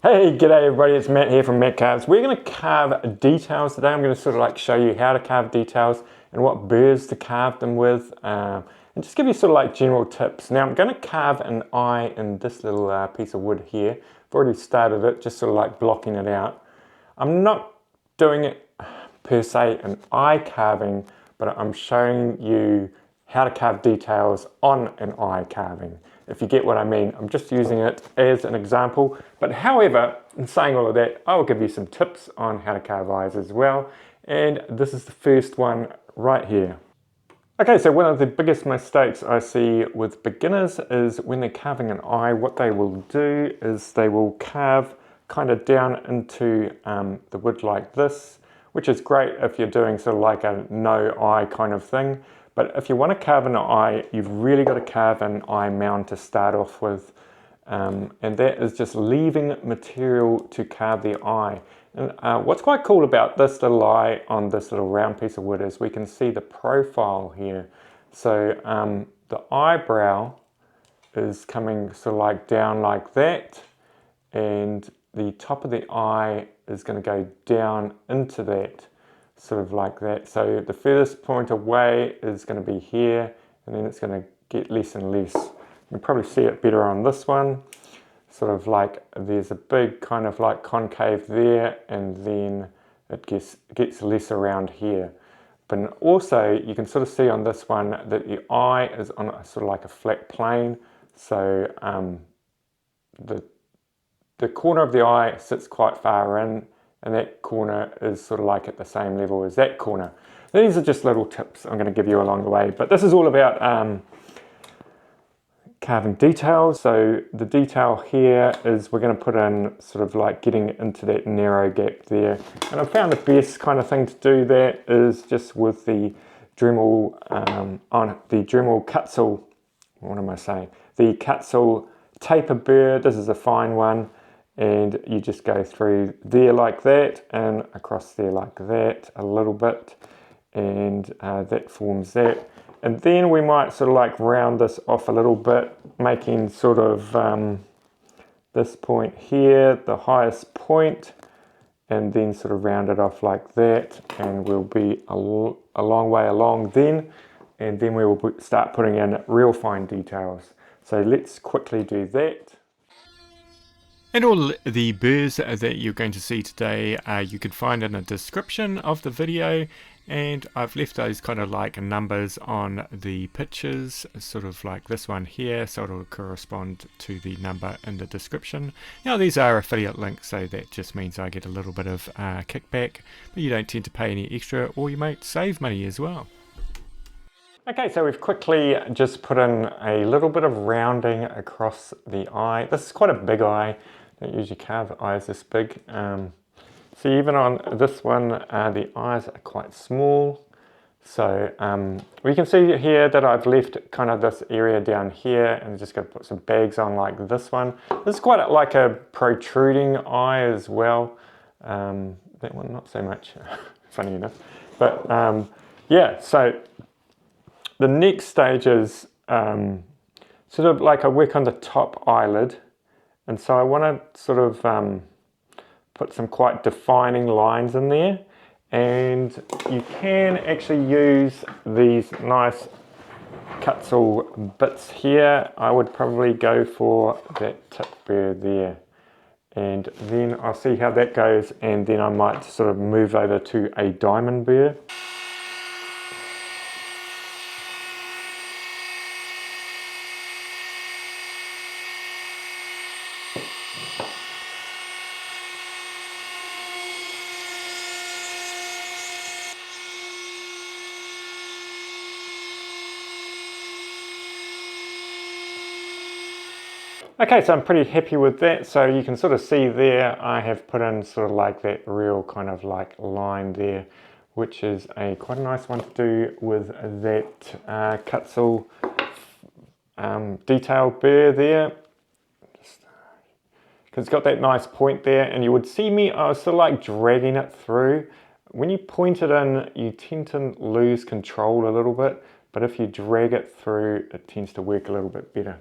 Hey, g'day everybody, it's Matt here from Matt Carves. We're going to carve details today. I'm going to sort of like show you how to carve details and what burrs to carve them with, and just give you sort of like general tips. Now I'm going to carve an eye in this little piece of wood here. I've already started it, just sort of like blocking it out. I'm not doing it per se an eye carving, but I'm showing you how to carve details on an eye carving. If you get what I mean, I'm just using it as an example. But however, in saying all of that, I will give you some tips on how to carve eyes as well. And this is the first one right here. Okay, so one of the biggest mistakes I see with beginners is when they're carving an eye, what they will do is they will carve kind of down into the wood like this, which is great if you're doing sort of like a no eye kind of thing. But if you want to carve an eye, you've really got to carve an eye mound to start off with. And that is just leaving material to carve the eye. And what's quite cool about this little eye on this little round piece of wood is we can see the profile here. So the eyebrow is coming sort of like down like that, and the top of the eye is going to go down into that, sort of like that. So the furthest point away is going to be here, and then it's going to get less and less. You can probably see it better on this one. Sort of like there's a big kind of like concave there, and then it gets less around here. But also you can sort of see on this one that the eye is on a sort of like a flat plane. So the corner of the eye sits quite far in, and that corner is sort of like at the same level as that corner. These are just little tips I'm going to give you along the way, but this is all about carving details. So the detail here is we're going to put in sort of like getting into that narrow gap there. And I found the best kind of thing to do that is just with the Dremel, on the Dremel Kutzall, what am I saying? The Kutzall taper burr, this is a fine one. And you just go through there like that and across there like that a little bit, and that forms that. And then we might sort of like round this off a little bit, making sort of this point here the highest point, and then sort of round it off like that, and we'll be a long way along then, and then we will start putting in real fine details. So let's quickly do that. And all the burrs that you're going to see today you can find in the description of the video, and I've left those kind of like numbers on the pictures, sort of like this one here, so it'll correspond to the number in the description. Now these are affiliate links, so that just means I get a little bit of kickback, but you don't tend to pay any extra, or you might save money as well. Okay, so we've quickly just put in a little bit of rounding across the eye. This is quite a big eye. Don't usually carve eyes this big. So even on this one, the eyes are quite small. So we can see here that I've left kind of this area down here, and just going to put some bags on like this one. This is quite like a protruding eye as well. That one not so much, funny enough. But yeah, so the next stage is sort of like I work on the top eyelid, and so I want to sort of put some quite defining lines in there, and you can actually use these nice Kutzall bits here. I would probably go for that tip burr there, and then I'll see how that goes, and then I might sort of move over to a diamond burr. Okay, so I'm pretty happy with that. So you can sort of see there, I have put in sort of like that real kind of like line there, which is quite a nice one to do with that Kutzall detail burr there. Because it's got that nice point there, and you would see me, I was sort of like dragging it through. When you point it in, you tend to lose control a little bit, but if you drag it through, it tends to work a little bit better.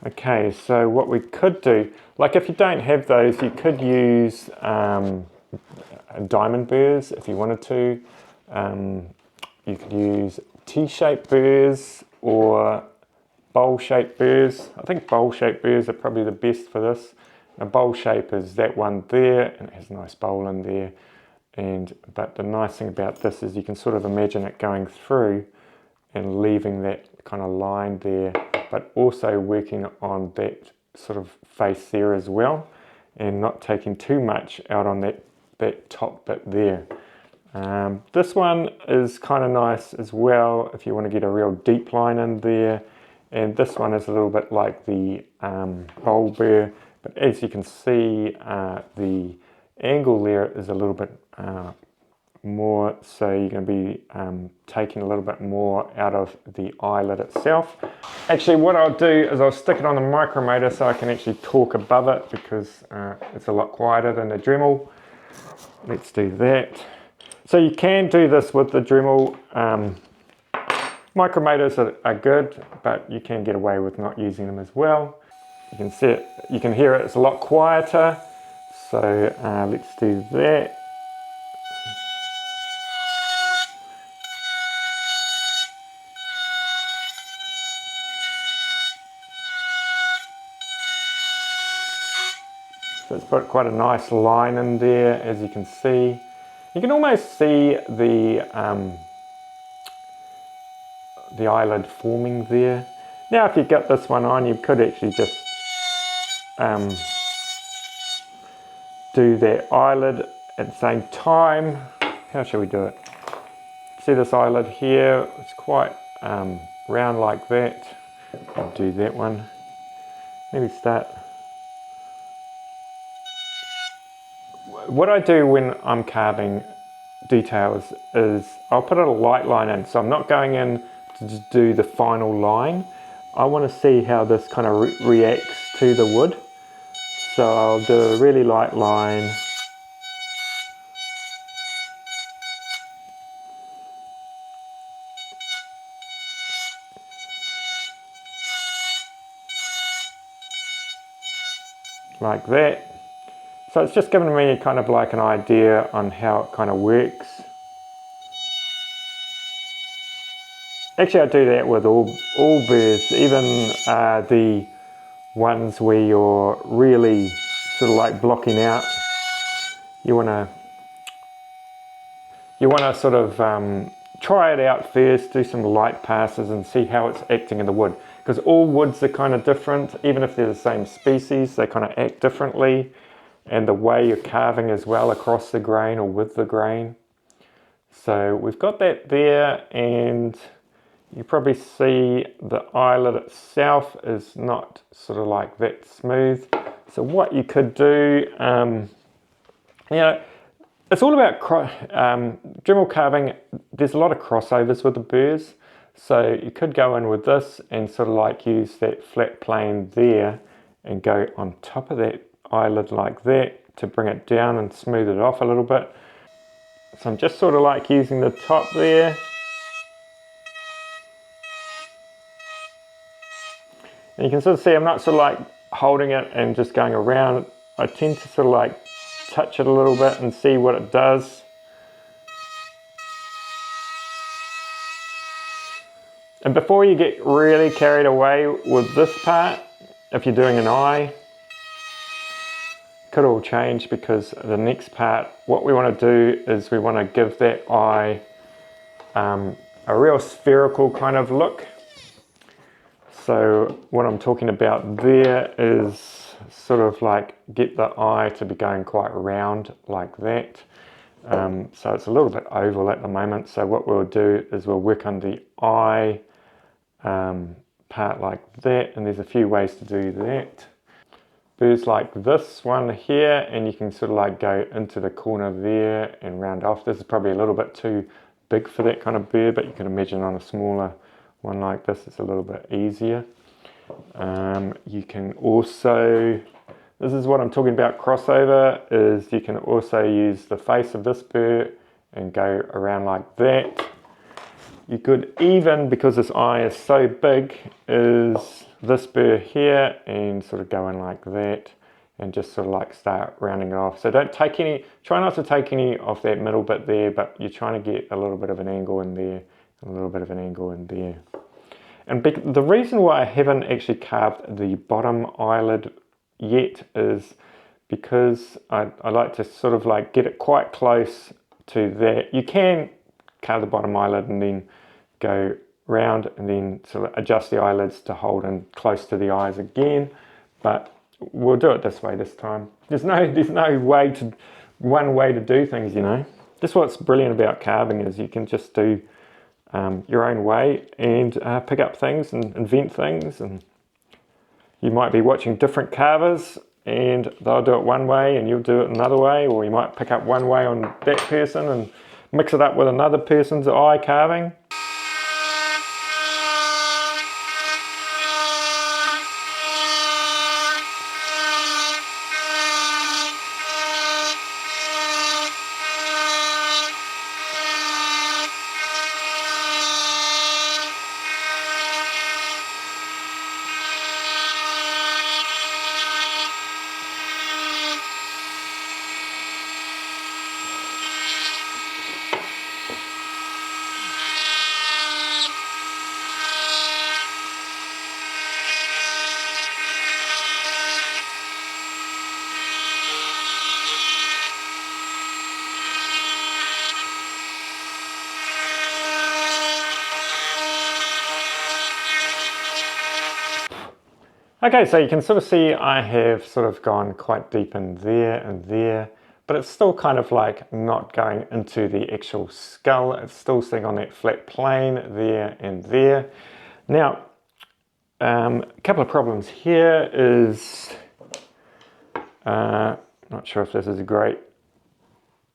Okay, so what we could do, like if you don't have those, you could use diamond burrs if you wanted to. You could use T-shaped burrs or bowl-shaped burrs. I think bowl-shaped burrs are probably the best for this. A bowl shape is that one there, and it has a nice bowl in there. But the nice thing about this is you can sort of imagine it going through and leaving that kind of line there, but also working on that sort of face there as well, and not taking too much out on that top bit there. This one is kind of nice as well if you want to get a real deep line in there, and this one is a little bit like the bowl burr, but as you can see the angle there is a little bit more, so you're going to be taking a little bit more out of the eyelid itself. Actually, what I'll do is I'll stick it on the micrometer so I can actually talk above it, because it's a lot quieter than the Dremel. Let's do that. So you can do this with the Dremel. Micrometers are good, but you can get away with not using them as well. You can see it, you can hear it, it's a lot quieter. So let's do that. So it's put quite a nice line in there, as you can see. You can almost see the eyelid forming there. Now if you get this one on, you could actually just do that eyelid at the same time. How shall we do it? See this eyelid here? It's quite round like that. I'll do that one. Maybe start. What I do when I'm carving details is I'll put a light line in, so I'm not going in to just do the final line. I want to see how this kind of reacts to the wood, so I'll do a really light line. Like that. So it's just giving me kind of like an idea on how it kind of works. Actually, I do that with all burrs, even the ones where you're really sort of like blocking out. You wanna sort of try it out first, do some light passes and see how it's acting in the wood. Because all woods are kind of different, even if they're the same species, they kind of act differently. And the way you're carving as well across the grain or with the grain. So we've got that there, and you probably see the eyelid itself is not sort of like that smooth. So what you could do, you know, it's all about Dremel carving. There's a lot of crossovers with the burrs. So you could go in with this and sort of like use that flat plane there and go on top of that eyelid like that to bring it down and smooth it off a little bit. So I'm just sort of like using the top there. And you can sort of see I'm not sort of like holding it and just going around. I tend to sort of like touch it a little bit and see what it does. And before you get really carried away with this part, if you're doing an eye, could all change, because the next part, what we want to do is we want to give that eye a real spherical kind of look. So what I'm talking about there is sort of like get the eye to be going quite round like that. So it's a little bit oval at the moment. So what we'll do is we'll work on the eye part like that, and there's a few ways to do that. Burrs like this one here, and you can sort of like go into the corner there and round off. This is probably a little bit too big for that kind of burr, but you can imagine on a smaller one like this it's a little bit easier. You can also, this is what I'm talking about crossover, is you can also use the face of this burr and go around like that. You could even, because this eye is so big, is this burr here and sort of go in like that, and just sort of like start rounding it off. So don't take any, try not to take any off that middle bit there, but you're trying to get a little bit of an angle in there, a little bit of an angle in there. And the reason why I haven't actually carved the bottom eyelid yet is because I like to sort of like get it quite close to that. You can carve the bottom eyelid and then go round and then sort of adjust the eyelids to hold in close to the eyes again, but we'll do it this way this time. There's no one way to do things, you know. That's what's brilliant about carving, is you can just do your own way and pick up things and invent things. And you might be watching different carvers and they'll do it one way and you'll do it another way, or you might pick up one way on that person and mix it up with another person's eye carving. Okay, so you can sort of see I have sort of gone quite deep in there and there, but it's still kind of like not going into the actual skull. It's still sitting on that flat plane there and there. Now, a couple of problems here is, not sure if this is a great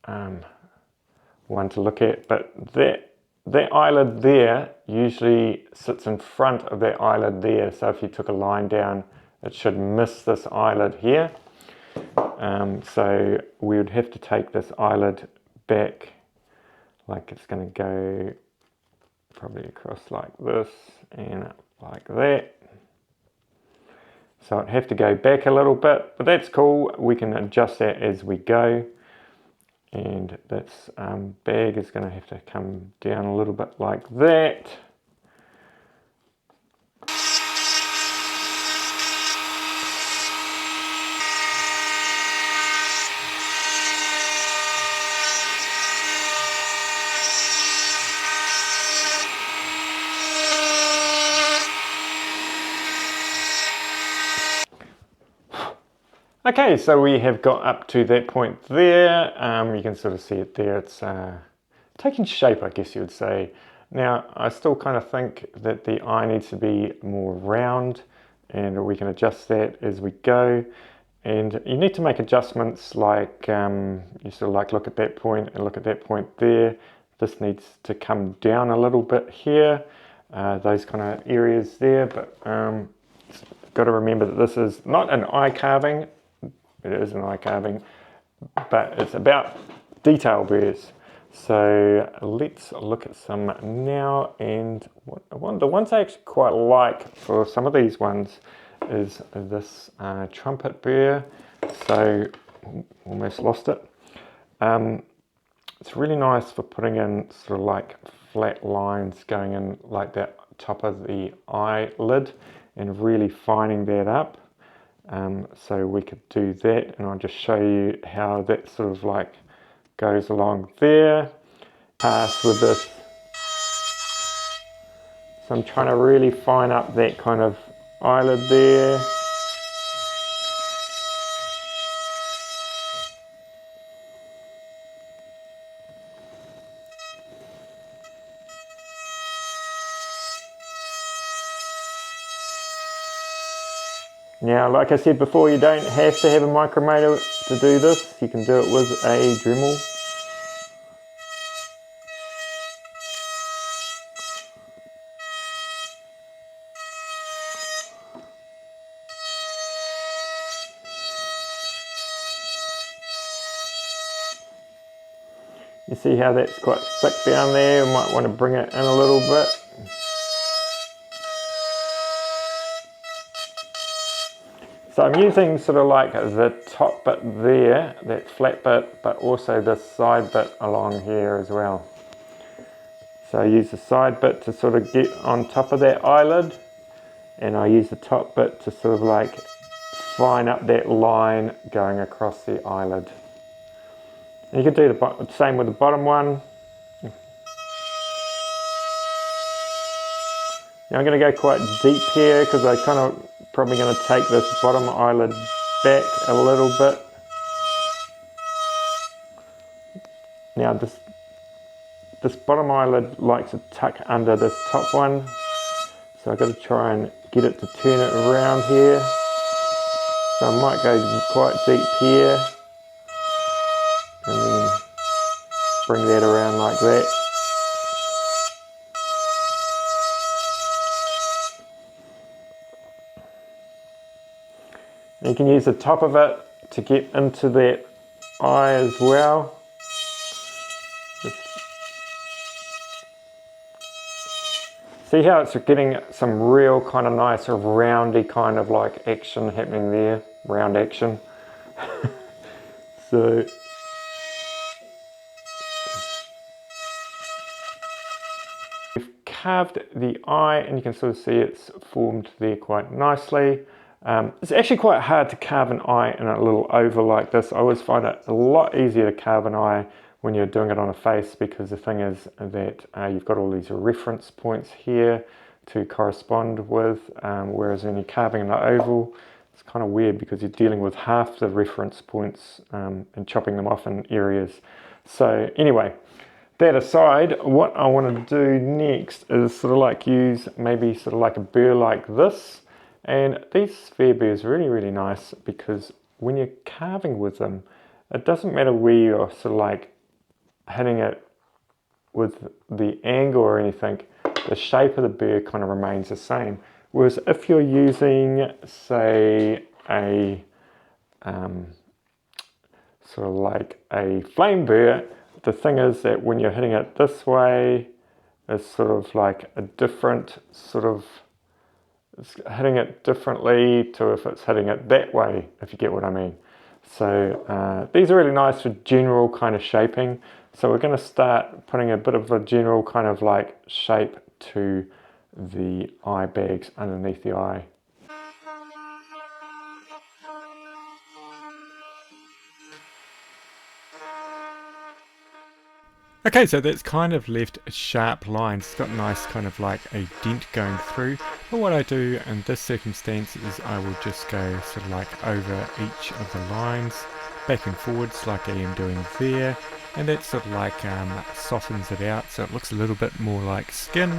one to look at, but that eyelid there usually sits in front of that eyelid there. So if you took a line down, it should miss this eyelid here. So we would have to take this eyelid back, like it's going to go probably across like this and like that. So I'd have to go back a little bit, but that's cool. We can adjust that as we go. And this bag is going to have to come down a little bit like that. Okay, so we have got up to that point there. You can sort of see it there. It's taking shape, I guess you would say. Now, I still kind of think that the eye needs to be more round, and we can adjust that as we go. And you need to make adjustments like you sort of like look at that point and look at that point there. This needs to come down a little bit here, those kind of areas there. But got to remember that this is not an eye carving. It is an eye carving, but it's about detail burrs. So let's look at some now. And the ones I actually quite like for some of these ones is this trumpet burr. So almost lost it. It's really nice for putting in sort of like flat lines going in like that top of the eyelid and really fining that up. So we could do that, and I'll just show you how that sort of like goes along there. Pass with this. So I'm trying to really fine up that kind of eyelid there. Now, like I said before, you don't have to have a micrometer to do this. You can do it with a Dremel. You see how that's quite thick down there? You might want to bring it in a little bit. So I'm using sort of like the top bit there, that flat bit, but also this side bit along here as well. So I use the side bit to sort of get on top of that eyelid, and I use the top bit to sort of like fine up that line going across the eyelid. And you can do the same with the bottom one. Now I'm going to go quite deep here because I kind of probably going to take this bottom eyelid back a little bit. Now this bottom eyelid likes to tuck under this top one, so I've got to try and get it to turn it around here. So I might go quite deep here and then bring that around like that. You can use the top of it to get into that eye as well. See how it's getting some real kind of nice roundy kind of like action happening there, round action. So we've carved the eye and you can sort of see it's formed there quite nicely. It's actually quite hard to carve an eye in a little oval like this. I always find it a lot easier to carve an eye when you're doing it on a face, because the thing is that you've got all these reference points here to correspond with, whereas when you're carving an oval, it's kind of weird because you're dealing with half the reference points and chopping them off in areas. So anyway, that aside, what I want to do next is sort of like use maybe sort of like a burr like this. And these sphere burrs are really, really nice because when you're carving with them, it doesn't matter where you're sort of like hitting it with the angle or anything, the shape of the burr kind of remains the same. Whereas if you're using, say, a sort of like a flame burr, the thing is that when you're hitting it this way, it's sort of like a different sort of, it's hitting it differently to if it's hitting it that way, if you get what I mean. So these are really nice for general kind of shaping. So we're going to start putting a bit of a general kind of like shape to the eye bags underneath the eye. Okay, so that's kind of left sharp lines. It's got nice kind of like a dent going through. But what I do in this circumstance is I will just go sort of like over each of the lines, back and forwards like I am doing there. And that sort of like softens it out so it looks a little bit more like skin.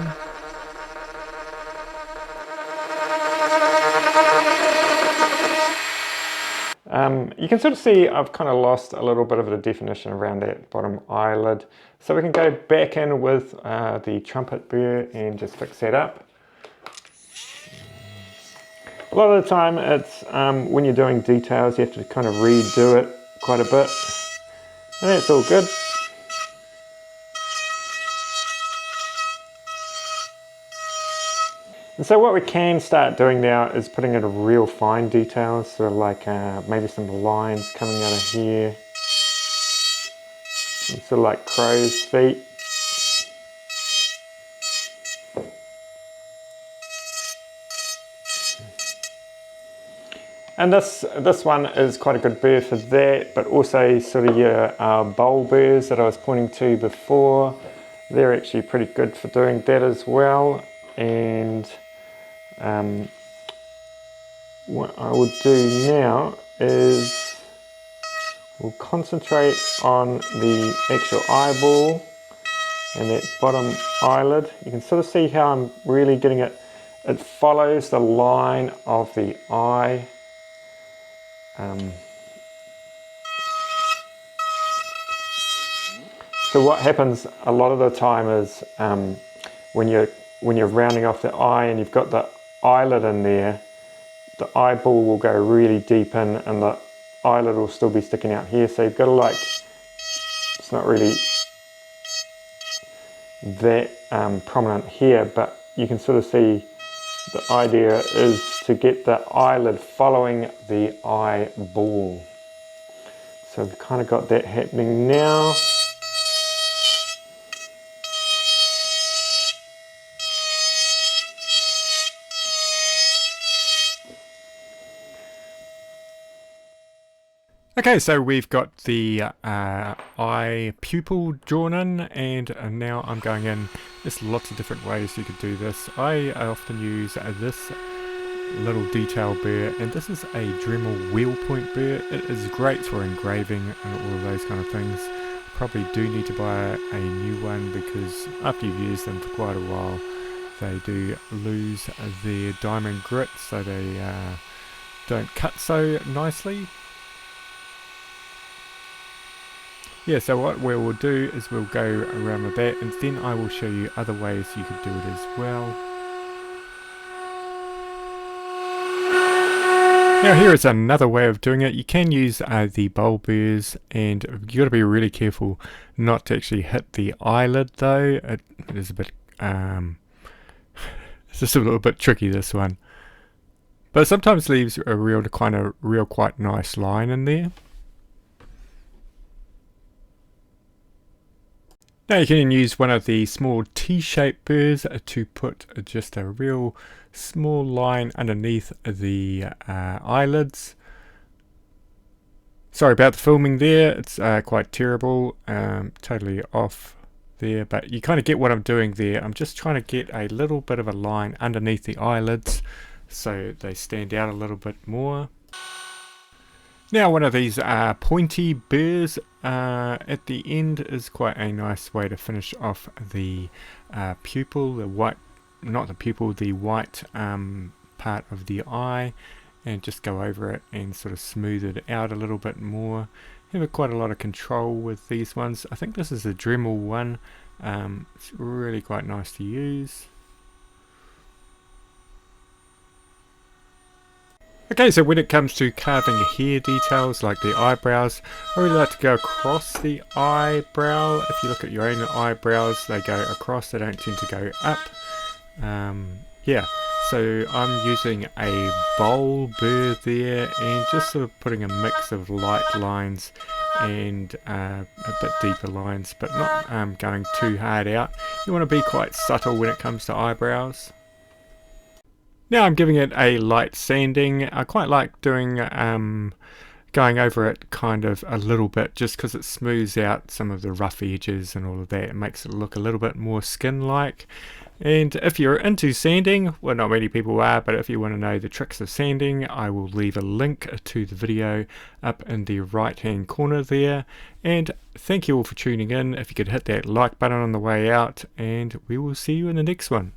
You can sort of see I've kind of lost a little bit of the definition around that bottom eyelid. So we can go back in with the trumpet burr and just fix that up. A lot of the time it's when you're doing details you have to kind of redo it quite a bit. And that's all good. And so what we can start doing now is putting in a real fine details, sort of like maybe some lines coming out of here, and sort of like crow's feet. And this one is quite a good burr for that, but also sort of your bowl burrs that I was pointing to before, they're actually pretty good for doing that as well. And what I would do now is we'll concentrate on the actual eyeball and that bottom eyelid. You can sort of see how I'm really getting it. It follows the line of the eye. So what happens a lot of the time is when you're rounding off the eye and you've got the eyelid in there, the eyeball will go really deep in and the eyelid will still be sticking out here. So you've got to like, it's not really that prominent here, but you can sort of see the idea is to get the eyelid following the eyeball. So we've kind of got that happening now. Okay, so we've got the eye pupil drawn in, and now I'm going in. There's lots of different ways you could do this. I often use this little detail burr, and this is a Dremel wheel point burr. It is great for engraving and all of those kind of things. Probably do need to buy a new one, because after you've used them for quite a while, they do lose their diamond grit, so they don't cut so nicely. Yeah, so what we will do is we'll go around with that, and then I will show you other ways you could do it as well. Now here is another way of doing it. You can use the bowl burrs, and you've got to be really careful not to actually hit the eyelid though. It is a bit, it's just a little bit tricky, this one. But sometimes leaves a quite nice line in there. Now you can use one of the small T-shaped burrs to put just a real small line underneath the eyelids. Sorry about the filming there, it's quite terrible, totally off there, but you kind of get what I'm doing there. I'm just trying to get a little bit of a line underneath the eyelids so they stand out a little bit more. Now one of these pointy burrs at the end is quite a nice way to finish off the pupil, the white, not the pupil, the white part of the eye, and just go over it and sort of smooth it out a little bit more. You have quite a lot of control with these ones. I think this is a Dremel one. It's really quite nice to use. Okay, so when it comes to carving hair details like the eyebrows, I really like to go across the eyebrow. If you look at your own eyebrows, they go across, they don't tend to go up. Yeah, so I'm using a bowl burr there, and just sort of putting a mix of light lines and a bit deeper lines, but not going too hard out. You want to be quite subtle when it comes to eyebrows. Now I'm giving it a light sanding. I quite like doing going over it kind of a little bit, just because it smooths out some of the rough edges and all of that. It makes it look a little bit more skin-like. And if you're into sanding, well, not many people are, but if you want to know the tricks of sanding, I will leave a link to the video up in the right hand corner there. And thank you all for tuning in. If you could hit that like button on the way out, and we will see you in the next one.